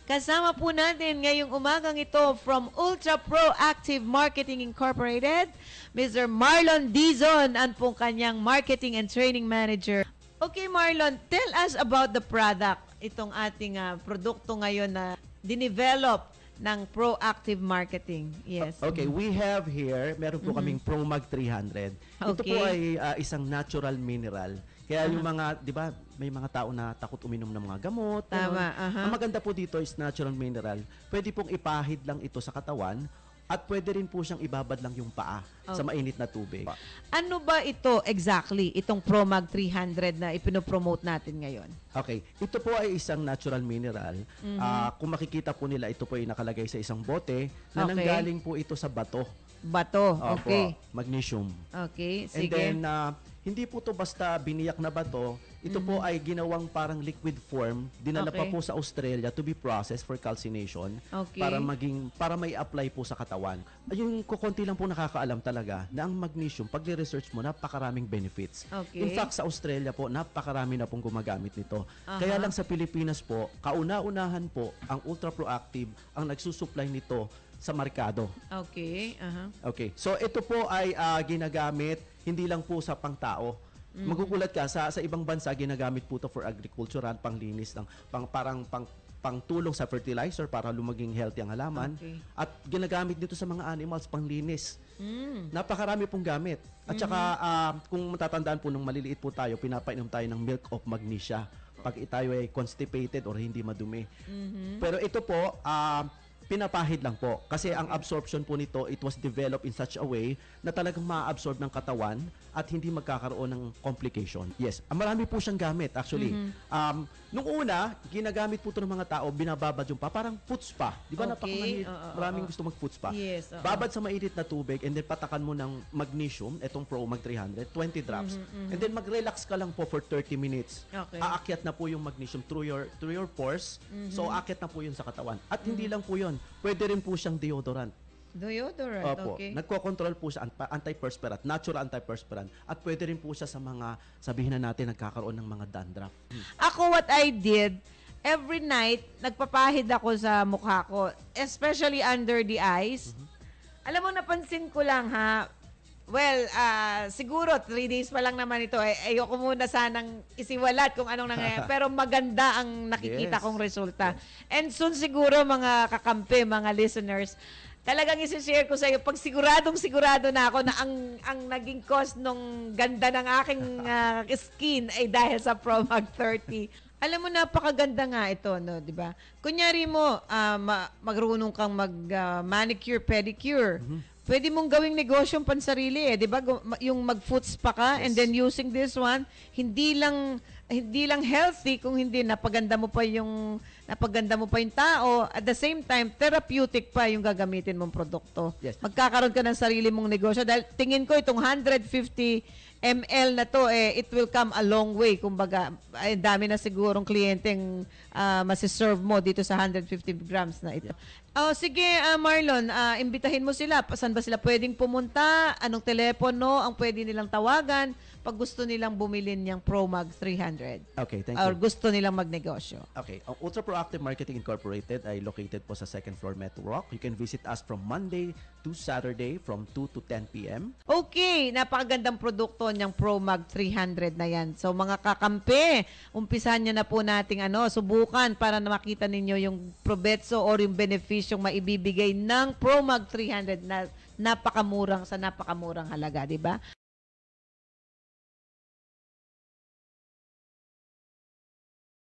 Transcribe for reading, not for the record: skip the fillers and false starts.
Kasama po natin ngayong umagang ito from Ultra Proactive Marketing Incorporated, Mr. Marlon Dizon, ang pong kanyang Marketing and Training Manager. Okay, Marlon, tell us about the product, itong ating produkto ngayon na dinevelop ng proactive marketing. Yes. Okay, we have here, meron po kaming Promag 300. Ito po ay isang natural mineral. Kaya yung mga, di ba, may mga tao na takot uminom ng mga gamot. Tama. Ang maganda po dito is natural mineral. Pwede pong ipahid lang ito sa katawan at pwede rin po siyang ibabad lang yung paa sa mainit na tubig. Ano ba ito exactly, itong Promag 300 na ipinopromote natin ngayon? Okay, ito po ay isang natural mineral. Kung makikita po nila, ito po ay nakalagay sa isang bote na nanggaling po ito sa bato. Bato, okay. Magnesium. Okay, sige. And then, hindi po to basta biniyak na bato. Ito po ay ginawang parang liquid form. Dinala pa po sa Australia to be processed for calcination. Okay. Para may apply po sa katawan. Yung kukunti lang po nakakaalam talaga na ang magnesium, pag research mo, napakaraming benefits. Okay. In fact, sa Australia po, napakarami na pong gumagamit nito. Kaya lang sa Pilipinas po, kauna-unahan po, ang Ultra Proactive ang nagsusupply nito sa merkado. Okay. Okay. So ito po ay ginagamit hindi lang po sa pangtao. Magugulat ka sa ibang bansa ginagamit po to for agriculture, panglinis ng pangtulong sa fertilizer para lumaging healthy ang halaman. Okay. At ginagamit dito sa mga animals panglinis. Napakarami pong gamit. At saka kung matatandaan po nung maliliit po tayo, pinapainom tayo ng milk of magnesia pag tayo ay constipated or hindi madumi. Pero ito po pinapahid lang po. Kasi ang absorption po nito, it was developed in such a way na talagang ma-absorb ng katawan at hindi magkakaroon ng complication. Yes. Marami po siyang gamit, actually. Nung una, ginagamit po ito ng mga tao, binababad yung pa, parang foot spa. Di ba maraming gusto mag-foot spa. Yes. Babad sa mainit na tubig and then patakan mo ng magnesium, itong Promag 300, 20 drops. And then mag-relax ka lang po for 30 minutes. Okay. Aakyat na po yung magnesium through your pores. So, aakyat na po yun sa katawan. At hindi lang po yun. Pwede rin po siyang deodorant. Deodorant, Opo. okay. Nagko-control po siya, antiperspirant, natural antiperspirant. At pwede rin po siya sa mga, sabihin na natin, nagkakaroon ng mga dandruff. Ako, what I did, every night, nagpapahid ako sa mukha ko, especially under the eyes. Alam mo, napansin ko lang, ha? Well, siguro 3 days pa lang naman ito. Ayoko muna sanang isiwalat kung anong nangyayari. Pero maganda ang nakikita kong resulta. And soon siguro mga kakampi, mga listeners, talagang isi-share ko sa iyo pag sigurado na ako na ang naging cause nung ganda ng aking skin ay dahil sa Promag 30. Alam mo, napakaganda nga ito, no, di ba? Kunyari mo, magrunong kang mag-manicure, pedicure. Pwede mong gawing negosyong pansarili di ba? Yung mag-foot spa ka and then using this one, hindi lang healthy kung hindi napaganda mo pa yung tao, at the same time therapeutic pa yung gagamitin mong produkto. Yes. Magkakaroon ka ng sarili mong negosyo dahil tingin ko itong 150 ml na to it will come a long way. Kumbaga, ay dami na sigurong kliyenteng masiserve mo dito sa 150 grams na ito. Sige, Marlon, imbitahin mo sila. Saan ba sila pwedeng pumunta? Anong telepono ang pwede nilang tawagan pag gusto nilang bumili niyang Promag 300? Okay, thank Or you. gusto nilang magnegosyo? Okay, ang Ultra Proactive Marketing Incorporated ay located po sa 2nd floor Metro Rock. You can visit us from Monday to Saturday from 2 to 10 p.m. Okay, napakagandang produkto niyang Promag 300 na yan. So mga kakampi, umpisahan niyo na po nating subukan para na makita ninyo yung probetso or yung beneficyong maibibigay ng Promag 300 na napakamurang halaga, di ba?